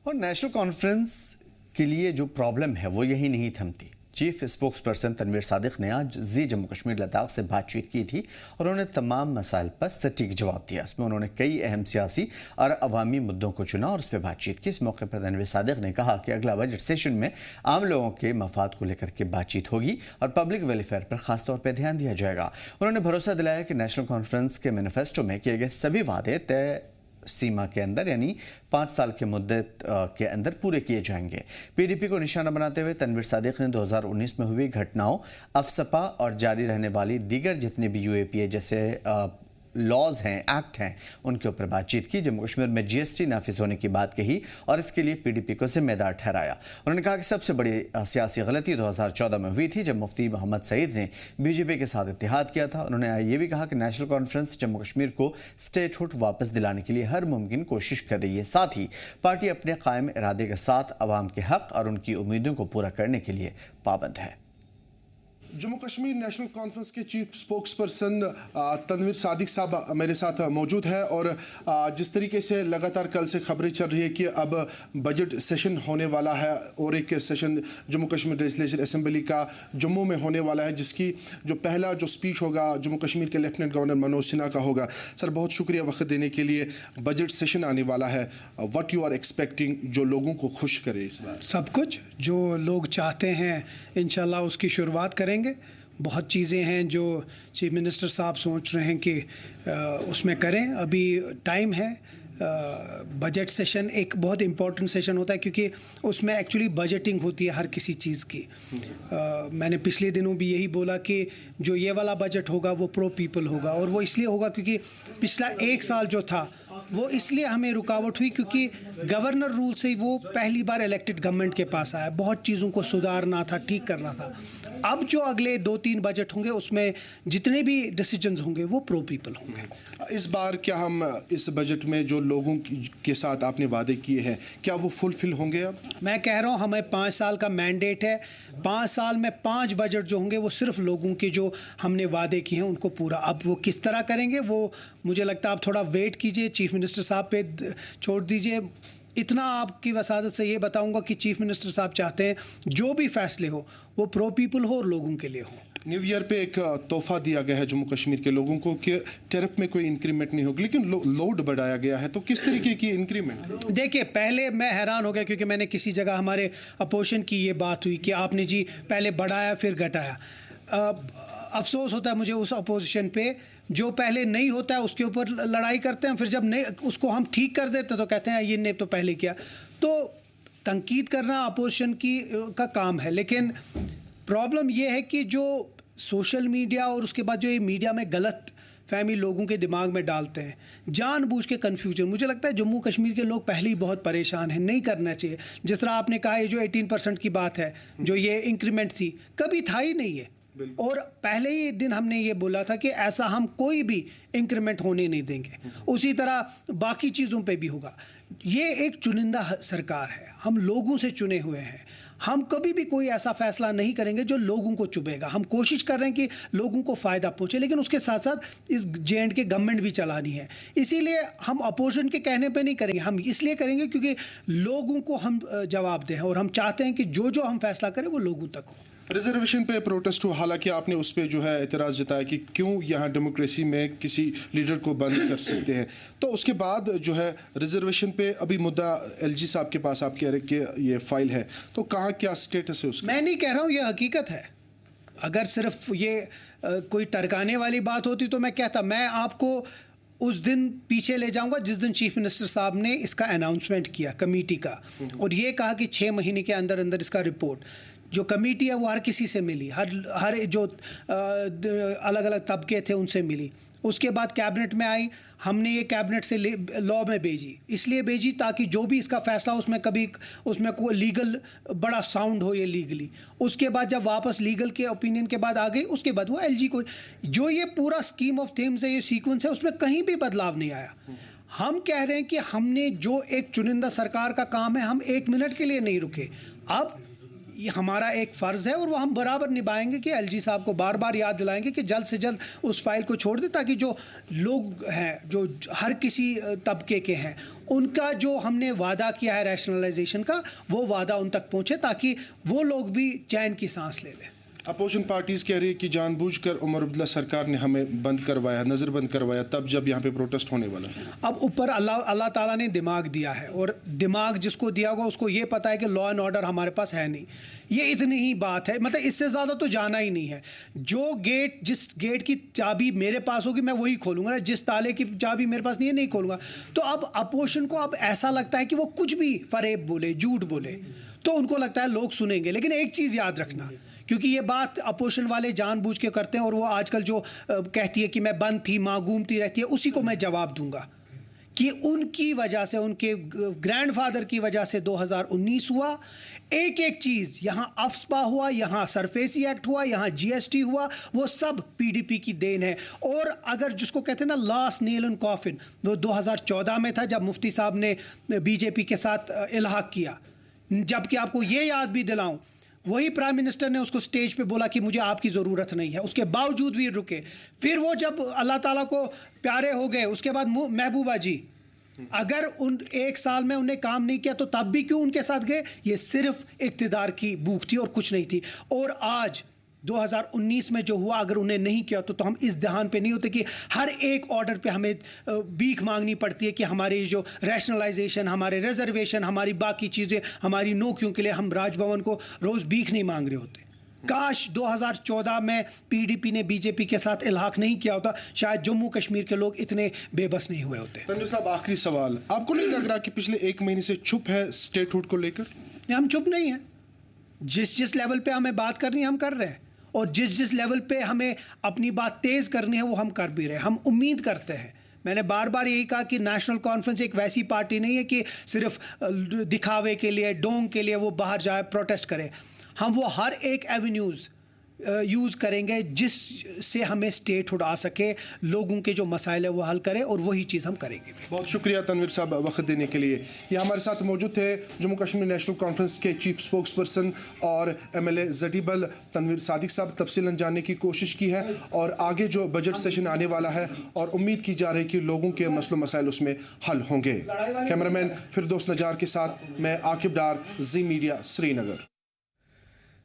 और national Conference के लिए जो प्रॉब्लम है वो यही नहीं थमती। Chief spokesperson Tanveer Sadiq ने आज जम्मू कश्मीर लद्दाख से बातचीत की थी और उन्होंने तमाम मसाइल पर सटीक जवाब दिया। इसमें उन्होंने कई अहम सियासी और अवामी मुद्दों को चुना और उस पर बातचीत की। इस मौके पर तनवीर सादिक ने कहा कि अगला बजट सेशन में आम लोगों के मफाद को लेकर के बातचीत होगी और पब्लिक वेलफेयर पर खासतौर पर ध्यान दिया जाएगा। उन्होंने भरोसा दिलाया कि नेशनल कॉन्फ्रेंस के मैनिफेस्टो में किए गए सभी वादे तय सीमा के अंदर यानी 5 साल के मुद्दत के अंदर पूरे किए जाएंगे। पीडीपी को निशाना बनाते हुए तनवीर सादिक ने 2019 में हुई घटनाओं, अफसपा और जारी रहने वाली दीगर जितने भी यूएपीए जैसे लॉज हैं, एक्ट हैं, उनके ऊपर बातचीत की। जम्मू कश्मीर में जीएसटी नाफिज होने की बात कही और इसके लिए पीडीपी को जिम्मेदार ठहराया। उन्होंने कहा कि सबसे बड़ी सियासी गलती 2014 में हुई थी जब मुफ्ती मोहम्मद सईद ने बीजेपी के साथ इत्तेहाद किया था। उन्होंने ये भी कहा कि नेशनल कॉन्फ्रेंस जम्मू कश्मीर को स्टेटहुड वापस दिलाने के लिए हर मुमकिन कोशिश कर रही है। साथ ही पार्टी अपने कायम इरादे के साथ अवाम के हक और उनकी उम्मीदों को पूरा करने के लिए पाबंद है। जम्मू कश्मीर नेशनल कॉन्फ्रेंस के chief spokesperson Tanveer Sadiq साहब मेरे साथ मौजूद है और जिस तरीके से लगातार कल से खबरें चल रही है कि अब बजट सेशन होने वाला है और एक session Jammu Kashmir legislature assembly का जम्मू में होने वाला है, जिसकी जो पहला जो स्पीच होगा जम्मू कश्मीर के लेफ्टिनेंट गवर्नर मनोज सिन्हा का होगा। सर, बहुत शुक्रिया वक्त देने के लिए। बजट सेशन आने वाला है, व्हाट यू आर एक्सपेक्टिंग जो लोगों को खुश करे इस बार? सब कुछ जो लोग चाहते हैं इंशाल्लाह उसकी शुरुआत करेंगे। बहुत चीज़ें हैं जो चीफ मिनिस्टर साहब सोच रहे हैं कि उसमें करें। अभी टाइम है। बजट सेशन एक बहुत इम्पॉर्टेंट सेशन होता है क्योंकि उसमें एक्चुअली बजटिंग होती है हर किसी चीज़ की। मैंने पिछले दिनों भी यही बोला कि जो ये वाला बजट होगा वो प्रो पीपल होगा और वो इसलिए होगा क्योंकि पिछला 1 साल जो था वो इसलिए हमें रुकावट हुई क्योंकि गवर्नर रूल से वो पहली बार इलेक्टेड गवर्नमेंट के पास आया। बहुत चीज़ों को सुधारना था, ठीक करना था। अब जो अगले 2-3 बजट होंगे उसमें जितने भी डिसीजंस होंगे वो प्रो पीपल होंगे। इस बार क्या हम इस बजट में जो लोगों के साथ आपने वादे किए हैं क्या वो फुलफिल होंगे? अब मैं कह रहा हूँ हमें 5 साल का मैंडेट है। 5 साल में 5 बजट जो होंगे वो सिर्फ लोगों के जो हमने वादे किए हैं उनको पूरा। अब वो किस तरह करेंगे वो मुझे लगता है आप थोड़ा वेट कीजिए, चीफ मिनिस्टर साहब पे छोड़ दीजिए। इतना आपकी वसादत से ये बताऊंगा कि चीफ मिनिस्टर साहब चाहते हैं जो भी फैसले हो वो प्रो पीपल हो और लोगों के लिए हो। न्यू ईयर पे एक तोहफा दिया गया है जम्मू कश्मीर के लोगों को कि टैरिफ में कोई इंक्रीमेंट नहीं होगी, लेकिन लोड बढ़ाया गया है, तो किस तरीके की इंक्रीमेंट? देखिए, पहले मैं हैरान हो गया क्योंकि मैंने किसी जगह हमारे अपोजिशन की ये बात हुई कि आपने जी पहले बढ़ाया फिर घटाया। अफसोस होता है मुझे उस अपोजिशन पे जो पहले नहीं होता है उसके ऊपर लड़ाई करते हैं, फिर जब नहीं उसको हम ठीक कर देते हैं तो कहते हैं ये ने तो पहले किया। तो तनकीद करना अपोजिशन की का काम है, लेकिन प्रॉब्लम ये है कि जो सोशल मीडिया और उसके बाद जो ये मीडिया में गलत फहमी लोगों के दिमाग में डालते हैं जानबूझ के कन्फ्यूजन। मुझे लगता है जम्मू कश्मीर के लोग पहले ही बहुत परेशान हैं, नहीं करना चाहिए। जिस तरह आपने कहा ये जो 18% की बात है, जो ये इंक्रीमेंट थी, कभी था ही नहीं है और पहले ही दिन हमने ये बोला था कि ऐसा हम कोई भी इंक्रीमेंट होने नहीं देंगे। उसी तरह बाकी चीज़ों पे भी होगा। ये एक चुनिंदा सरकार है, हम लोगों से चुने हुए हैं। हम कभी भी कोई ऐसा फैसला नहीं करेंगे जो लोगों को चुभेगा। हम कोशिश कर रहे हैं कि लोगों को फ़ायदा पहुंचे, लेकिन उसके साथ साथ इस J&K गवर्नमेंट भी चलानी है। इसीलिए हम अपोजिशन के कहने पे नहीं करेंगे, हम इसलिए करेंगे क्योंकि लोगों को हम जवाब दें और हम चाहते हैं कि जो जो हम फैसला करें वो लोगों तक हो। रिजर्वेशन पे प्रोटेस्ट हुआ, हालांकि आपने उस पर जो है एतराज़ जताया कि क्यों यहाँ डेमोक्रेसी में किसी लीडर को बंद कर सकते हैं। तो उसके बाद जो है रिजर्वेशन पे अभी मुद्दा LG साहब के पास आप कह रहे कि ये फाइल है, तो कहाँ क्या स्टेटस है उसका? मैं नहीं कह रहा हूँ, ये हकीकत है। अगर सिर्फ ये कोई टरकाने वाली बात होती तो मैं कहता। मैं आपको उस दिन पीछे ले जाऊंगा जिस दिन चीफ मिनिस्टर साहब ने इसका अनाउंसमेंट किया कमेटी का और ये कहा कि 6 महीने के अंदर अंदर इसका रिपोर्ट। जो कमेटी है वो हर किसी से मिली, हर जो अलग अलग तबके थे उनसे मिली। उसके बाद कैबिनेट में आई, हमने ये कैबिनेट से लॉ में भेजी। इसलिए भेजी ताकि जो भी इसका फैसला उसमें कोई लीगल बड़ा साउंड हो, ये लीगली। उसके बाद जब वापस लीगल के ओपिनियन के बाद आ गई, उसके बाद वो LG को जो ये पूरा स्कीम ऑफ थिंग्स है, ये सीक्वेंस है, उसमें कहीं भी बदलाव नहीं आया। हम कह रहे हैं कि हमने जो एक चुनिंदा सरकार का काम है, हम 1 मिनट के लिए नहीं रुके। अब ये हमारा एक फ़र्ज़ है और वो हम बराबर निभाएंगे कि LG साहब को बार बार याद दिलाएंगे कि जल्द से जल्द उस फाइल को छोड़ दें ताकि जो लोग हैं जो हर किसी तबके के हैं उनका जो हमने वादा किया है रैशनलाइजेशन का, वो वादा उन तक पहुँचे ताकि वो लोग भी चैन की सांस ले लें। अपोजिशन पार्टीज कह रही है कि जानबूझकर उमर अब्दुल्ला सरकार ने हमें बंद करवाया, नज़रबंद करवाया, तब जब यहाँ पे प्रोटेस्ट होने वाला है। अब ऊपर अल्लाह ताला ने दिमाग दिया है, और दिमाग जिसको दिया होगा उसको ये पता है कि लॉ एंड ऑर्डर हमारे पास है नहीं। ये इतनी ही बात है, मतलब इससे ज़्यादा तो जाना ही नहीं है। जो गेट, जिस गेट की चाबी मेरे पास होगी मैं वही खोलूँगा, जिस ताले की चाबी मेरे पास नहीं है नहीं खोलूँगा। तो अब अपोजिशन को अब ऐसा लगता है कि वो कुछ भी फरेब बोले, झूठ बोले, तो उनको लगता है लोग सुनेंगे। लेकिन एक चीज़ याद रखना, क्योंकि ये बात अपोजिशन वाले जानबूझ के करते हैं, और वो आजकल जो कहती है कि मैं बंद थी, माँ घूमती रहती है, उसी को मैं जवाब दूंगा कि उनकी वजह से, उनके ग्रैंडफादर की वजह से 2019 हुआ। एक एक चीज़, यहाँ अफ्स्पा हुआ, यहाँ सरफेसी एक्ट हुआ, यहाँ GST हुआ, वो सब PDP की देन है। और अगर जिसको कहते हैं ना लास्ट नेल इन कॉफिन, वो 2014 में था जब मुफ्ती साहब ने BJP के साथ इल्हाक किया। जबकि आपको ये याद भी दिलाऊं, वही प्राइम मिनिस्टर ने उसको स्टेज पे बोला कि मुझे आपकी ज़रूरत नहीं है, उसके बावजूद भी रुके। फिर वो जब अल्लाह ताला को प्यारे हो गए, उसके बाद महबूबा जी, अगर उन एक साल में उन्हें काम नहीं किया तो तब भी क्यों उनके साथ गए? ये सिर्फ इक़्तिदार की भूख थी और कुछ नहीं थी। और आज 2019 में जो हुआ, अगर उन्हें नहीं किया तो हम इस ध्यान पे नहीं होते कि हर एक ऑर्डर पे हमें भीख मांगनी पड़ती है कि हमारी जो रैशनलाइजेशन, हमारे रिजर्वेशन, हमारी बाकी चीज़ें, हमारी नौकरियों के लिए हम राजभवन को रोज़ भीख नहीं मांग रहे होते। काश 2014 में PDP ने BJP के साथ इल्हाक नहीं किया होता, शायद जम्मू कश्मीर के लोग इतने बेबस नहीं हुए होते। तनवीर साहब, आखिरी सवाल, आपको नहीं लग रहा कि पिछले 1 महीने से चुप है स्टेटहुड को लेकर? हम चुप नहीं हैं। जिस लेवल पे हमें बात करनी है हम कर रहे हैं, और जिस लेवल पे हमें अपनी बात तेज़ करनी है वो हम कर भी रहे हैं। हम उम्मीद करते हैं, मैंने बार बार यही कहा कि नेशनल कॉन्फ्रेंस एक वैसी पार्टी नहीं है कि सिर्फ दिखावे के लिए, डोंग के लिए वो बाहर जाए, प्रोटेस्ट करे। हम वो हर एक एवेन्यूज़ यूज़ करेंगे जिससे हमें स्टेटहुड आ सके, लोगों के जो मसाइल है वो हल करें, और वही चीज़ हम करेंगे। बहुत शुक्रिया तनवीर साहब वक्त देने के लिए। ये हमारे साथ मौजूद थे जम्मू कश्मीर नेशनल कॉन्फ्रेंस के चीफ स्पोक्स पर्सन और MLA जटीबल तनवीर सादिक साहब। तफसीलन जानने की कोशिश की है, और आगे जो बजट सेशन आने वाला है और उम्मीद की जा रही है कि लोगों के मसलों मसाइल उसमें हल होंगे। कैमरामैन फिरदौस नजार के साथ मैं आकिब डार, जी मीडिया, श्रीनगर।